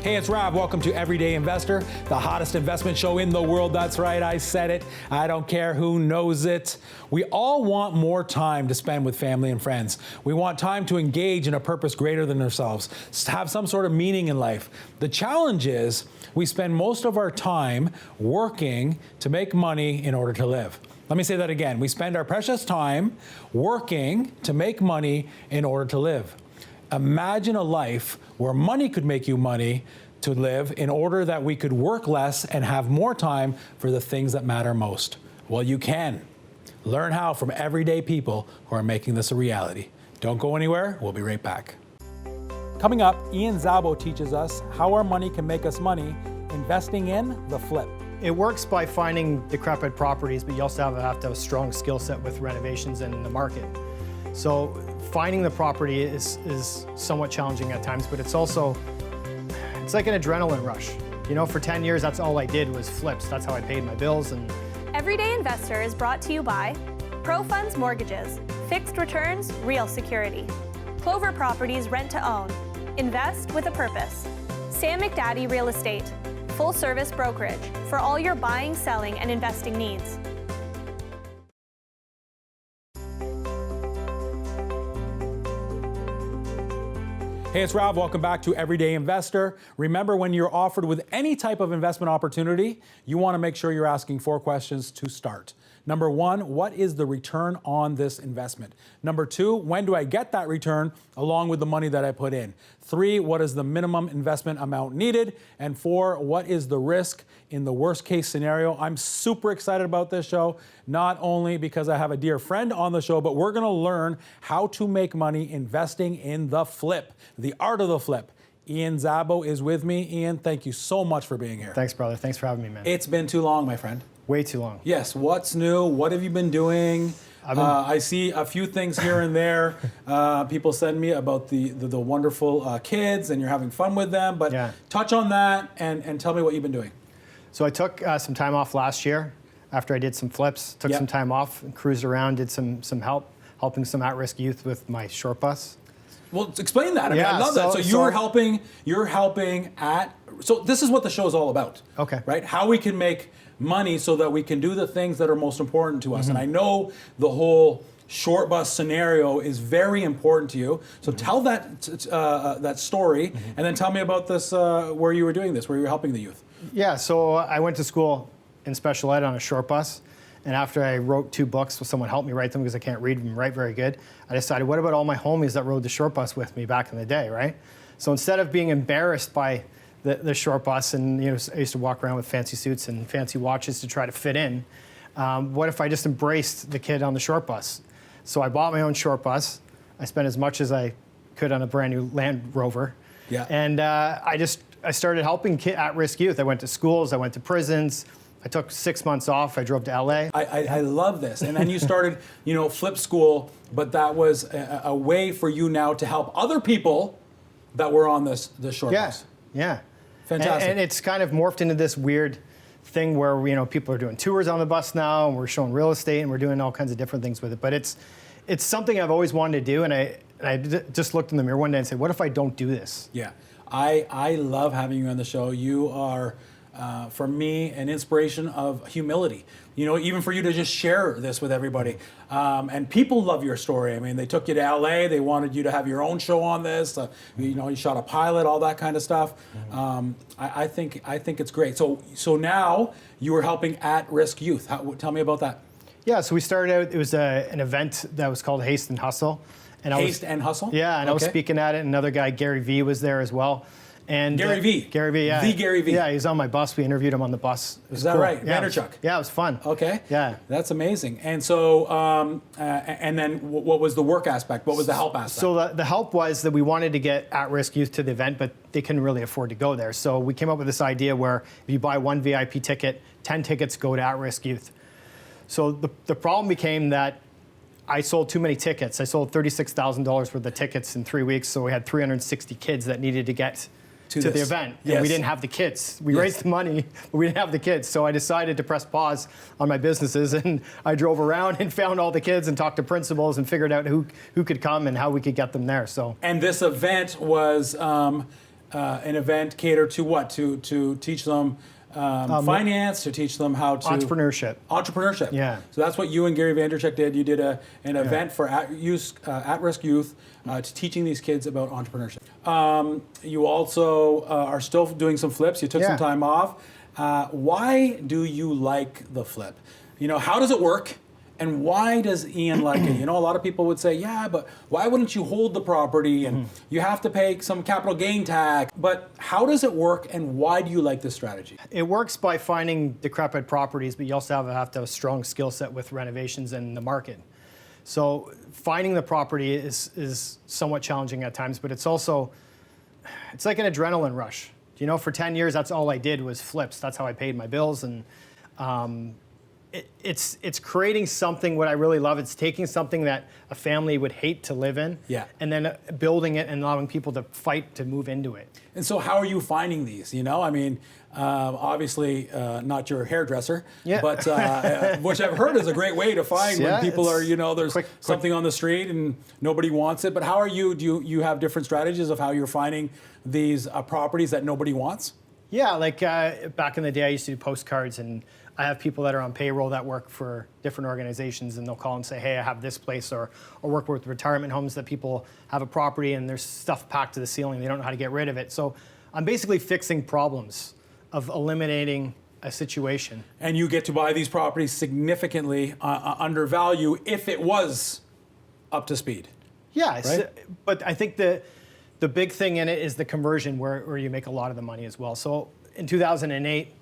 Hey, it's Rob. Welcome to Everyday Investor, the hottest investment show in the world. That's right, I said it. I don't care who knows it. We all want more time to spend with family and friends. We want time to engage in a purpose greater than ourselves, to have some sort of meaning in life. The challenge is we spend most of our time working to make money in order to live. Let me say that again. We spend our precious time working to make money in order to live. Imagine a life where money could make you money to live in order that we could work less and have more time for the things that matter most. Well, you can. Learn how from everyday people who are making this a reality. Don't go anywhere. We'll be right back. Coming up, Ian Szabo teaches us how our money can make us money investing in the flip. It works by finding decrepit properties, but you also have to have a strong skill set with renovations and in the market. So finding the property is somewhat challenging at times, but it's like an adrenaline rush. You know, for 10 years, that's all I did was flips. That's how I paid my bills. And Everyday Investor is brought to you by ProFunds Mortgages, fixed returns, real security. Clover Properties Rent to Own, invest with a purpose. Sam McDaddy Real Estate, full service brokerage for all your buying, selling, and investing needs. Hey, it's Rob. Welcome back to Everyday Investor. Remember, when you're offered with any type of investment opportunity, you want to make sure you're asking 4 questions to start. Number 1, what is the return on this investment? Number 2, when do I get that return along with the money that I put in? 3, what is the minimum investment amount needed? And 4, what is the risk in the worst case scenario? I'm super excited about this show, not only because I have a dear friend on the show, but we're going to learn how to make money investing in the flip, the art of the flip. Ian Szabo is with me. Ian, thank you so much for being here. thanks, brother. Thanks for having me, man. It's been too long, my friend. Way too long. Yes, what's new? What have you been doing? I see a few things here and there. People send me about the wonderful kids, and you're having fun with them, but Yeah. touch on that and tell me what you've been doing. So I took some time off last year after I did some flips, took Yep. some time off, and cruised around, did some helping some at-risk youth with my short bus. Well, explain that. I mean, I Yeah, love that. So so- you're helping at, so this is what the show is all about. Okay. Right? How we can make money so that we can do the things that are most important to us. And I know the whole short bus scenario is very important to you. So tell that story, and then tell me about this, where you were doing this, where you were helping the youth. Yeah, so I went to school in special ed on a short bus, and after I wrote 2 books, someone helped me write them because I can't read and write very good, I decided, what about all my homies that rode the short bus with me back in the day, right? So instead of being embarrassed by the short bus, and I used to walk around with fancy suits and fancy watches to try to fit in, what if I just embraced the kid on the short bus? So I bought my own short bus. I spent as much as I could on a brand new Land Rover. Yeah. And I started helping at-risk youth. I went to schools, I went to prisons. I took 6 months off. I drove to LA. I love this. And then you started, flip school, but that was a way for you now to help other people that were on this short bus. Yeah. Fantastic. And it's kind of morphed into this weird thing where people are doing tours on the bus now, and we're showing real estate, and we're doing all kinds of different things with it. But it's something I've always wanted to do, and I just looked in the mirror one day and said, what if I don't do this? Yeah. I love having you on the show. You are, for me, an inspiration of humility. Even for you to just share this with everybody. And people love your story. I mean, they took you to LA. They wanted you to have your own show on this. You shot a pilot, all that kind of stuff. I think it's great. So now you are helping at-risk youth. Tell me about that. Yeah, so we started out, it was an event that was called Haste and Hustle. And and Hustle? Yeah, and okay. I was speaking at it, and another guy, Gary V, was there as well. And Gary V? Gary V, yeah. The Gary V? Yeah, he's on my bus. We interviewed him on the bus. Is that right? Yeah, Vanderchuck? Yeah, it was fun. Okay. Yeah. That's amazing. And so, and then what was the work aspect? What was the help aspect? So the help was that we wanted to get at-risk youth to the event, but they couldn't really afford to go there. So we came up with this idea where if you buy 1 VIP ticket, 10 tickets go to at-risk youth. So the problem became that I sold too many tickets. I sold $36,000 worth of tickets in 3 weeks, so we had 360 kids that needed to get to the event. Yes. And we didn't have the kids. We raised the money, but we didn't have the kids. So I decided to press pause on my businesses, and I drove around and found all the kids and talked to principals and figured out who could come and how we could get them there. So. And this event was an event catered to what? To teach them finance, to teach them how to Entrepreneurship. Yeah. So that's what you and Gary Vanderchuk did. You did an event for at-risk youth to teaching these kids about entrepreneurship. You also are still doing some flips. You took some time off. Why do you like the flip? How does it work? And why does Ian like it? A lot of people would say, yeah, but why wouldn't you hold the property and you have to pay some capital gain tax? But how does it work and why do you like this strategy? It works by finding decrepit properties, but you also have to have a strong skill set with renovations and the market. So finding the property is somewhat challenging at times, but it's like an adrenaline rush. For 10 years, that's all I did was flips. That's how I paid my bills. And it's creating something. What I really love, it's taking something that a family would hate to live in, and then building it and allowing people to fight to move into it. And so how are you finding these? Obviously not your hairdresser, but which I've heard is a great way to find when people are, there's something on the street and nobody wants it. But how are you? Do you have different strategies of how you're finding these properties that nobody wants? Yeah, like back in the day, I used to do postcards, and I have people that are on payroll that work for different organizations, and they'll call and say, hey, I have this place, or work with retirement homes that people have a property and there's stuff packed to the ceiling. They don't know how to get rid of it. So I'm basically fixing problems of eliminating a situation. And you get to buy these properties significantly under value if it was up to speed. Yeah, right? But I think the big thing in it is the conversion where you make a lot of the money as well. So in 2008,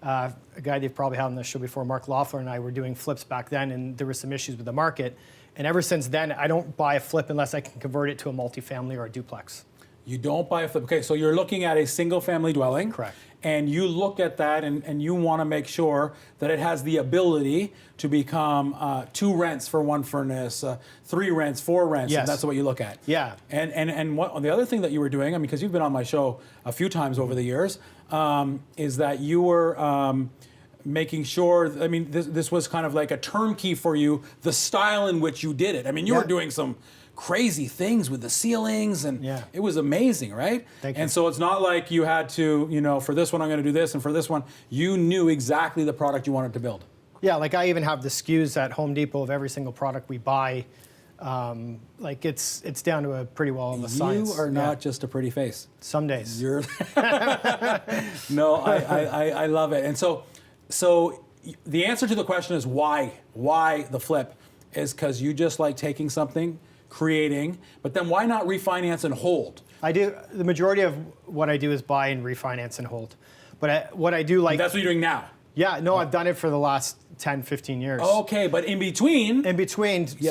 a guy they've probably had on the show before, Mark Loeffler, and I were doing flips back then, and there were some issues with the market. And ever since then, I don't buy a flip unless I can convert it to a multifamily or a duplex. You don't buy a flip. Okay, so you're looking at a single family dwelling. Correct. And you look at that and you want to make sure that it has the ability to become 2 rents for 1 furnace, 3 rents, 4 rents. Yes. And that's what you look at. Yeah. And what the other thing that you were doing, because you've been on my show a few times over the years, is that you were making sure, this was kind of like a turnkey for you, the style in which you did it. You were doing some crazy things with the ceilings, and it was amazing, right? Thank you. And so it's not like you had to, for this one I'm going to do this, and for this one, you knew exactly the product you wanted to build. Yeah, like I even have the SKUs at Home Depot of every single product we buy. It's down to a pretty well of a science. You are not just a pretty face. Some days. You're No, I love it. And so the answer to the question is why the flip is because you just like taking something, creating, but then why not refinance and hold? I do. The majority of what I do is buy and refinance and hold. But what I do like... That's what you're doing now? Yeah, no, I've done it for the last 10, 15 years. Okay, but in between,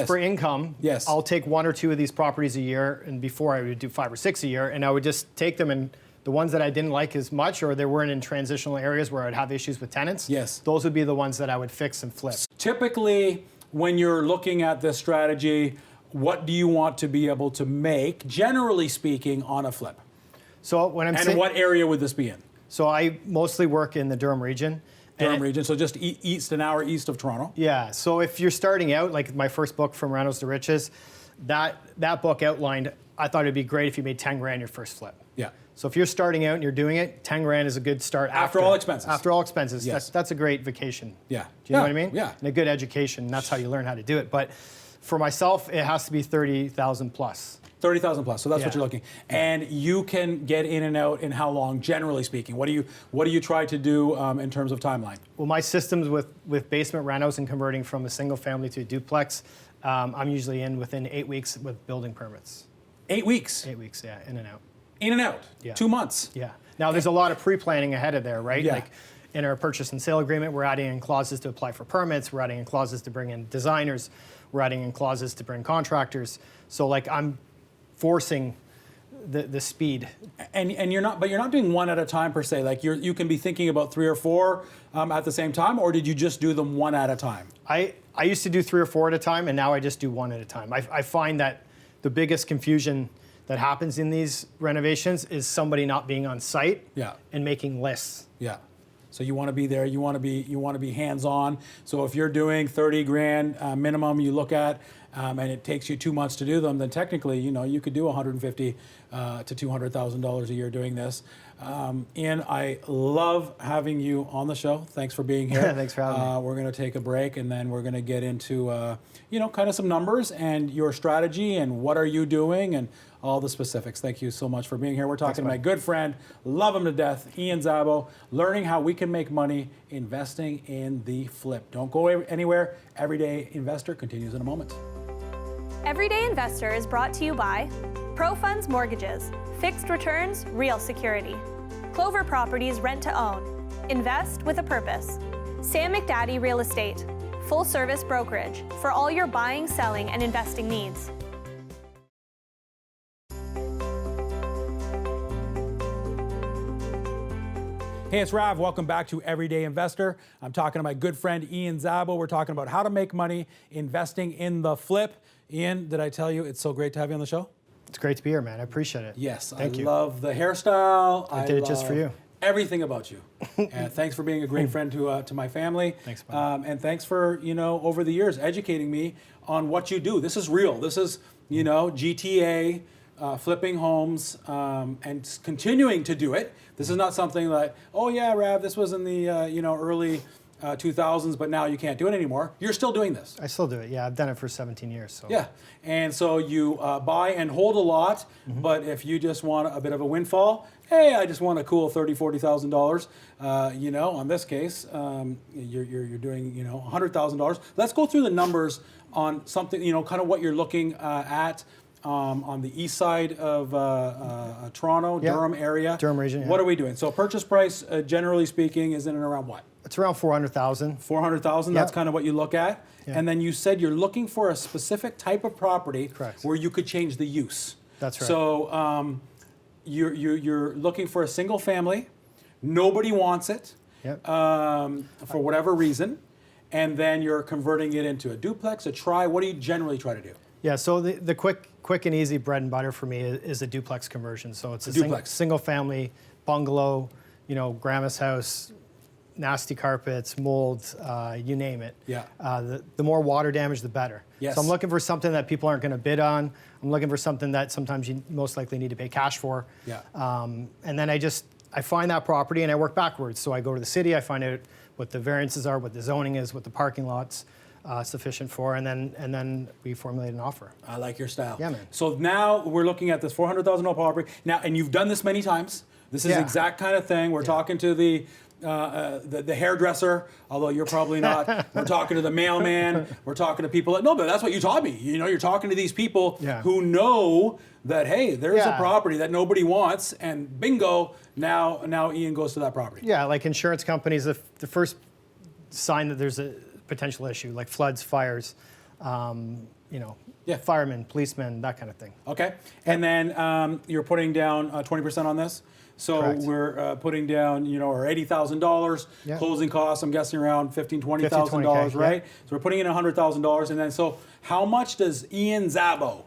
for income, I'll take 1 or 2 of these properties a year, and before I would do 5 or 6 a year, and I would just take them, and the ones that I didn't like as much, or they weren't in transitional areas where I'd have issues with tenants, those would be the ones that I would fix and flip. Typically, when you're looking at this strategy, what do you want to be able to make, generally speaking, on a flip? So when I'm what area would this be in? So I mostly work in the Durham region. So just an hour east of Toronto? Yeah, so if you're starting out, like my first book, From Rentals to Riches, that book outlined, I thought it'd be great if you made 10 grand your first flip. Yeah. So if you're starting out and you're doing it, 10 grand is a good start. After all expenses. After all expenses. Yes. That's a great vacation. Yeah. Do you know what I mean? Yeah. And a good education, that's how you learn how to do it. But for myself, it has to be 30,000 plus. 30,000 plus, so that's what you're looking. And you can get in and out in how long, generally speaking? What do you try to do in terms of timeline? Well, my systems with basement renos and converting from a single family to a duplex, I'm usually in within 8 weeks with building permits. 8 weeks? 8 weeks, yeah, in and out. In and out? Yeah. 2 months? Yeah. Now, there's a lot of pre-planning ahead of there, right? Yeah. Like in our purchase and sale agreement, we're adding in clauses to apply for permits. We're adding in clauses to bring in designers. We're adding in clauses to bring contractors. So, like, I'm forcing the speed. And you're not doing one at a time per se. Like you can be thinking about 3 or 4 at the same time, or did you just do them one at a time? I used to do 3 or 4 at a time, and now I just do one at a time. I find that the biggest confusion that happens in these renovations is somebody not being on site and making lists. Yeah. So you want to be there. You want to be hands-on. So if you're doing 30 grand minimum, you look at and it takes you 2 months to do them, then technically, you could do $150,000 to $200,000 a year doing this. Ian, I love having you on the show. Thanks for being here. Thanks for having me. We're going to take a break, and then we're going to get into, kind of some numbers and your strategy and what are you doing and all the specifics. Thank you so much for being here. We're talking to my good friend, love him to death, Ian Szabo, learning how we can make money investing in the flip. Don't go anywhere. Everyday Investor continues in a moment. Everyday Investor is brought to you by ProFunds Mortgages, fixed returns, real security. Clover Properties Rent to Own, invest with a purpose. Sam McDaddy Real Estate, full service brokerage for all your buying, selling, and investing needs. Hey, it's Rav. Welcome back to Everyday Investor. I'm talking to my good friend Ian Szabo. We're talking about how to make money investing in the flip. Ian, did I tell you it's so great to have you on the show? It's great to be here, man. I appreciate it. Yes, Thank you. Love the hairstyle. I did it just for you. Everything about you. And thanks for being a great friend to my family. Thanks, man. And thanks for, over the years, educating me on what you do. This is real. This is, GTA, flipping homes, and continuing to do it. This is not something like, oh yeah, Rav, this was in the, early 2000s, but now you can't do it anymore. You're still doing this. I still do it. Yeah, I've done it for 17 years. So. Yeah, and so you buy and hold a lot, but if you just want a bit of a windfall, hey, I just want a cool $30,000, $40,000. On this case, you're doing $100,000. Let's go through the numbers on something kind of what you're looking at. On the east side of Toronto, Yeah. Durham area. Durham region, yeah. What are we doing? So purchase price, generally speaking, is in and around what? It's around 400,000. 400,000, Yeah. that's kind of what you look at. Yeah. And then you said you're looking for a specific type of property. Correct. Where you could change the use. That's right. So you're looking for a single family. Nobody wants it Yep. for whatever reason. And then you're converting it into a duplex, a tri. What do you generally try to do? Yeah, so the quick and easy bread and butter for me is a duplex conversion. So it's a duplex. single family bungalow, grandma's house, nasty carpets, mold, you name it. Yeah. The more water damage, the better. Yes. So I'm looking for something that people aren't going to bid on. I'm looking for something that sometimes you most likely need to pay cash for. Yeah. And then I find that property and I work backwards. So I go to the city, I find out what the variances are, what the zoning is, what the parking lots sufficient for, and then we formulate an offer. I like your style. Yeah, man. So now we're looking at this $400,000 property. Now, and you've done this many times. This is the Yeah. exact kind of thing. We're talking to the hairdresser, although you're probably not. We're talking to the mailman. We're talking to people but that's what you taught me. You're talking to these people Yeah. who know that, hey, there's a Yeah. property that nobody wants, and bingo, now Ian goes to that property. Yeah, like insurance companies, the first sign that there's a potential issue, like floods, fires, Yeah. firemen, policemen, that kind of thing. Okay, and then you're putting down 20% on this. So Correct. we're putting down, our $80,000 Yeah. closing costs. I'm guessing around $15,000, $20,000, 20K, right? yeah. So we're putting in $100,000, and then so how much does Ian Szabo,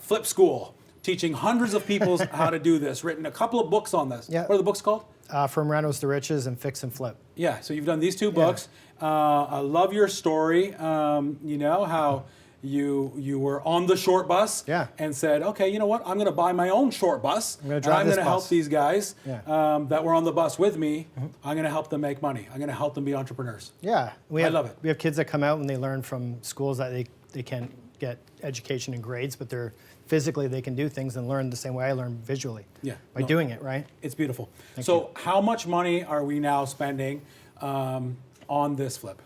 Flip School, teaching hundreds of people how to do this, written a couple of books on this. Yeah. What are the books called? From Renos to Riches and Fix and Flip. Yeah, so you've done these two books. I love your story. How you were on the short bus Yeah. and said, okay, you know what? I'm going to buy my own short bus. I'm gonna drive and I'm this going to help bus. these guys Yeah. that were on the bus with me. I'm going to help them make money. I'm going to help them be entrepreneurs. Yeah, I love it. We have kids that come out and they learn from schools that they can't get education and grades, but they're physically they can do things and learn the same way I learn visually. Yeah, by doing it, right? It's beautiful. Thank so you. how much money are we now spending on this flip?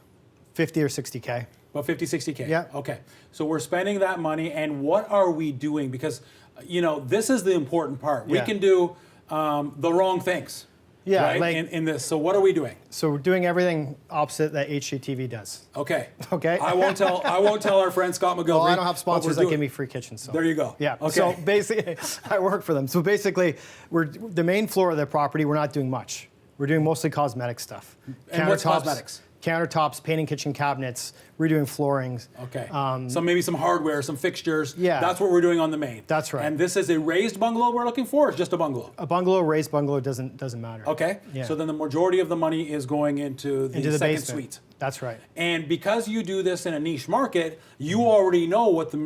50 or 60K. About 50, 60K. Yeah. Okay. So we're spending that money, and what are we doing? Because, this is the important part. We Yeah. can do the wrong things. Yeah, Right? like- in this. So what are we doing? So we're doing everything opposite that HGTV does. Okay. Okay. I won't tell our friend Scott McGilvery. Well, I don't have what sponsors we're that doing. give me free kitchens. So. There you go. Yeah. Okay. So basically, I work for them. So basically, we're the main floor of the property. We're not doing much. We're doing mostly cosmetic stuff. And what's cosmetics? Countertops, painting kitchen cabinets, redoing floorings. Okay. Maybe some hardware, some fixtures. Yeah. That's what we're doing on the main. That's right. And this is a raised bungalow we're looking for, or just a bungalow? A bungalow, raised bungalow doesn't matter. Okay. Yeah. So then the majority of the money is going into the second basement. suite. That's right. And because you do this in a niche market, you already know what the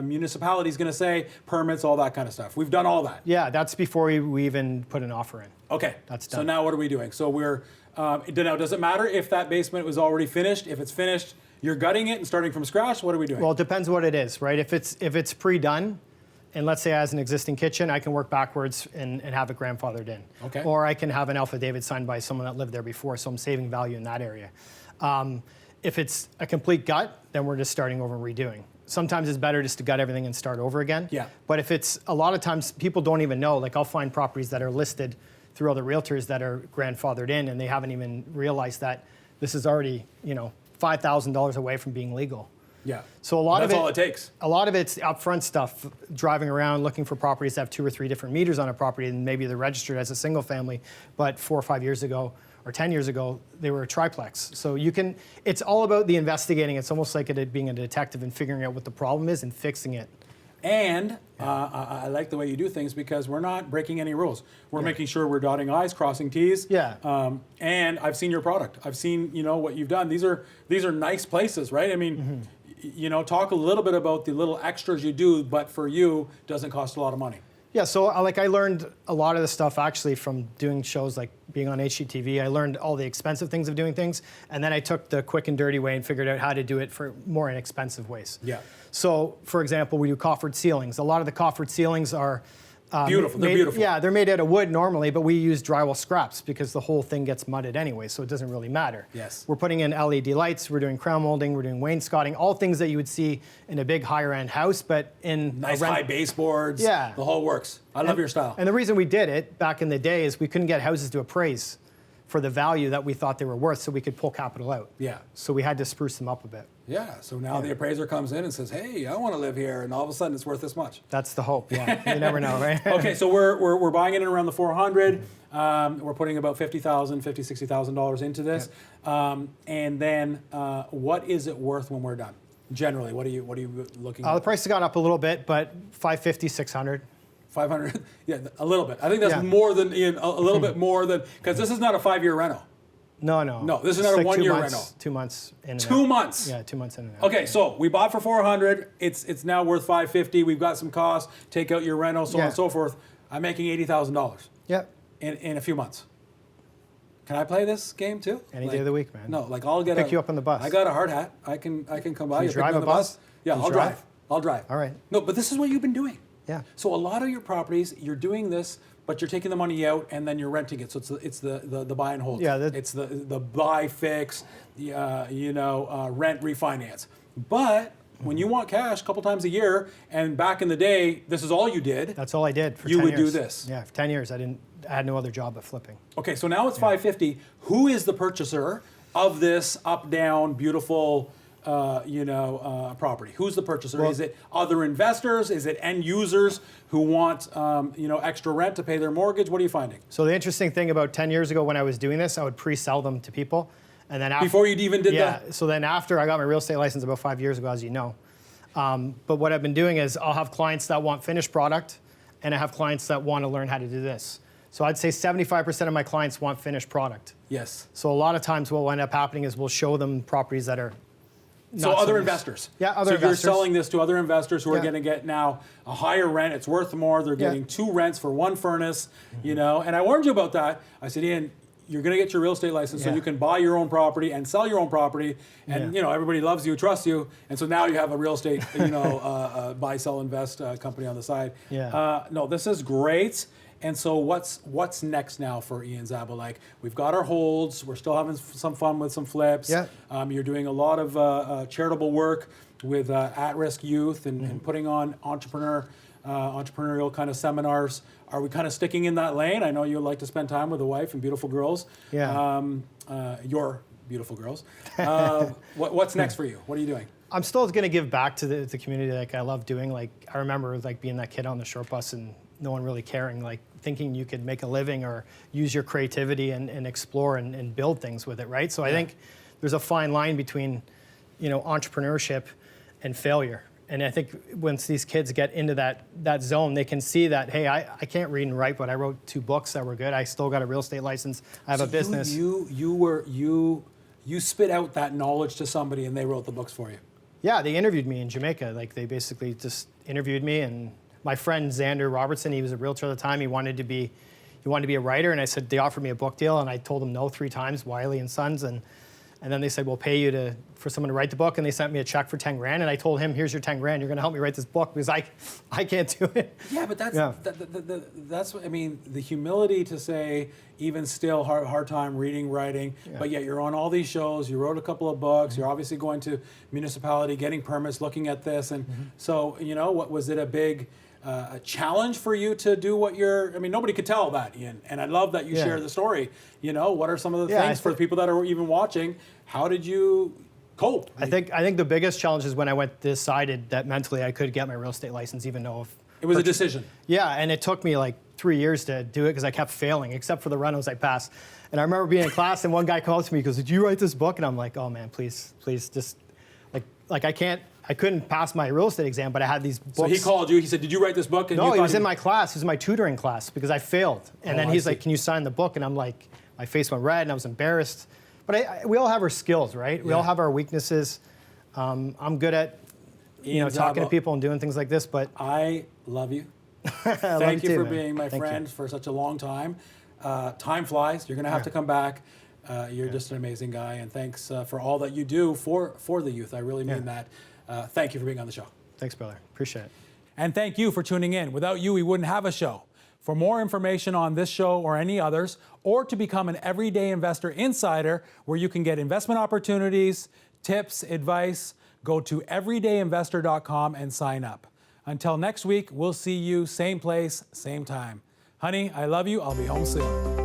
municipality is going to say, permits, all that kind of stuff. We've done all that. Yeah, that's before we even put an offer in. Okay. That's done. So now what are we doing? So we're, now does it matter if that basement was already finished? If it's finished, you're gutting it and starting from scratch? What are we doing? Well, it depends what it is, right? If it's pre-done, and let's say it has an existing kitchen, I can work backwards and have it grandfathered in. Okay. Or I can have an affidavit signed by someone that lived there before, so I'm saving value in that area. If it's a complete gut, then we're just starting over and redoing. Sometimes it's better just to gut everything and start over again. Yeah. But if it's, a lot of times people don't even know, like I'll find properties that are listed through other realtors that are grandfathered in and they haven't even realized that this is already, $5,000 away from being legal. Yeah. So a lot That's of it, all it takes. A lot of it's upfront stuff, driving around looking for properties that have 2 or 3 different meters on a property, and maybe they're registered as a single family, but 4 or 5 years ago or 10 years ago, they were a triplex. So it's all about the investigating. It's almost like it being a detective and figuring out what the problem is and fixing it. And I like the way you do things because we're not breaking any rules. We're making sure we're dotting I's, crossing T's. Yeah. And I've seen your product. I've seen what you've done. These are nice places, right? I mean, talk a little bit about the little extras you do, but for you, doesn't cost a lot of money. Yeah, so I learned a lot of the stuff actually from doing shows like being on HGTV. I learned all the expensive things of doing things, and then I took the quick and dirty way and figured out how to do it for more inexpensive ways. Yeah. So, for example, we do coffered ceilings. A lot of the coffered ceilings are beautiful. They're beautiful. Yeah, they're made out of wood normally, but we use drywall scraps because the whole thing gets mudded anyway, so it doesn't really matter. Yes. We're putting in LED lights, we're doing crown molding, we're doing wainscoting, all things that you would see in a big higher end house, but in Nice high baseboards. Yeah. The whole works. I love your style. And the reason we did it back in the day is we couldn't get houses to appraise for the value that we thought they were worth, so we could pull capital out. Yeah. So we had to spruce them up a bit. Yeah. So now the appraiser comes in and says, "Hey, I want to live here," and all of a sudden it's worth this much. That's the hope. Yeah. You never know, right? Okay, so we're buying it at around the 400. We're putting about $60,000 into this, and then what is it worth when we're done? Generally, what are you looking at? The price has gone up a little bit, but 550, 600. 500, yeah, a little bit. I think that's Yeah. more than a little bit more than, because this is not a 5-year rental. No, this is It's not a like 1-year 2 months, rental. 2 months in and 2 out. months. Yeah, 2 months in and out. Okay, so we bought for 400. It's now worth 550. We've got some costs. Take out your rental, so on Yeah. and so forth. I'm making $80,000 Yeah. in a few months. Can I play this game too? Any day of the week, man. No, like I'll get Pick you up on the bus. I got a hard hat. I can come by. Can you pick me drive on a the bus? Yeah, Can you I'll drive? drive. I'll drive. All right. No, but this is what you've been doing. Yeah. So a lot of your properties, you're doing this, but you're taking the money out and then you're renting it. So it's the buy and hold. Yeah, it's the buy, fix, rent, refinance. But when you want cash a couple times a year, and back in the day, this is all you did. That's all I did for You 10 would do years. this. Yeah, for 10 years. I had no other job but flipping. Okay, so now it's 550. Who is the purchaser of this up, down, beautiful, property? Who's the purchaser? Well, is it other investors? Is it end users who want, extra rent to pay their mortgage? What are you finding? So the interesting thing about 10 years ago when I was doing this, I would pre-sell them to people. And then after, Before you even did that? Yeah, so then after I got my real estate license about 5 years ago, as you know. But what I've been doing is I'll have clients that want finished product, and I have clients that want to learn how to do this. So I'd say 75% of my clients want finished product. Yes. So a lot of times what will end up happening is we'll show them properties that are So not other nice. investors. Yeah, other so investors. you're selling this to other investors who are Yeah. going to get now a higher rent. It's worth more. They're getting 2 rents for 1 furnace, And I warned you about that. I said, Ian, you're going to get your real estate license so Yeah. you can buy your own property and sell your own property. And, everybody loves you, trusts you. And so now you have a real estate, buy, sell, invest company on the side. Yeah. No, this is great. And so what's next now for Ian Szabo? Like, we've got our holds. We're still having some fun with some flips. Yeah. You're doing a lot of charitable work with at-risk youth and putting on entrepreneurial kind of seminars. Are we kind of sticking in that lane? I know you like to spend time with a wife and beautiful girls. Yeah. Your beautiful girls. What's next for you? What are you doing? I'm still going to give back to the community like I love doing. Like I remember like being that kid on the short bus and no one really caring, like thinking you could make a living or use your creativity and explore and build things with it, right? So I think there's a fine line between, entrepreneurship and failure. And I think once these kids get into that zone, they can see that, hey, I can't read and write, but I wrote 2 books that were good. I still got a real estate license. I have a business. You you spit out that knowledge to somebody and they wrote the books for you. Yeah, they interviewed me in Jamaica. Like, they basically just interviewed me, and my friend Xander Robertson, he was a realtor at the time. He wanted to be a writer, and I said, they offered me a book deal, and I told them no 3 times, Wiley and Sons, and then they said, we'll pay you for someone to write the book, and they sent me a check for 10 grand, and I told him, here's your 10 grand, you're gonna help me write this book, because I can't do it. Yeah, but that's what I mean, the humility to say, even still, hard time reading, writing, but yet you're on all these shows, you wrote a couple of books, you're obviously going to municipality, getting permits, looking at this, and so, you know, what was it a big a challenge for you to do what I mean, nobody could tell that, Ian, and I love that you share the story. You know, what are some of the things for the people that are even watching? How did you cope? I think the biggest challenge is when I decided that mentally I could get my real estate license, even though it was a decision. Yeah, and it took me like 3 years to do it because I kept failing, except for the renos I passed. And I remember being in class and one guy called to me, he goes, "Did you write this book?" And I'm like, "Oh man, please, just like I couldn't pass my real estate exam, but I had these books." So he called you. He said, "Did you write this book?" And no, he was in my class. He was in my tutoring class because I failed. And then he's like, "Can you sign the book?" And I'm like, my face went red and I was embarrassed. But we all have our skills, right? We all have our weaknesses. I'm good at talking to people and doing things like this. But I love you. Thank you for being my friend for such a long time. Time flies. You're going to have to come back. You're just an amazing guy, and thanks for all that you do for the youth. I really mean that. Thank you for being on the show. Thanks, brother. Appreciate it. And thank you for tuning in. Without you, we wouldn't have a show. For more information on this show or any others, or to become an Everyday Investor Insider, where you can get investment opportunities, tips, advice, go to everydayinvestor.com and sign up. Until next week, we'll see you same place, same time. Honey, I love you. I'll be home soon.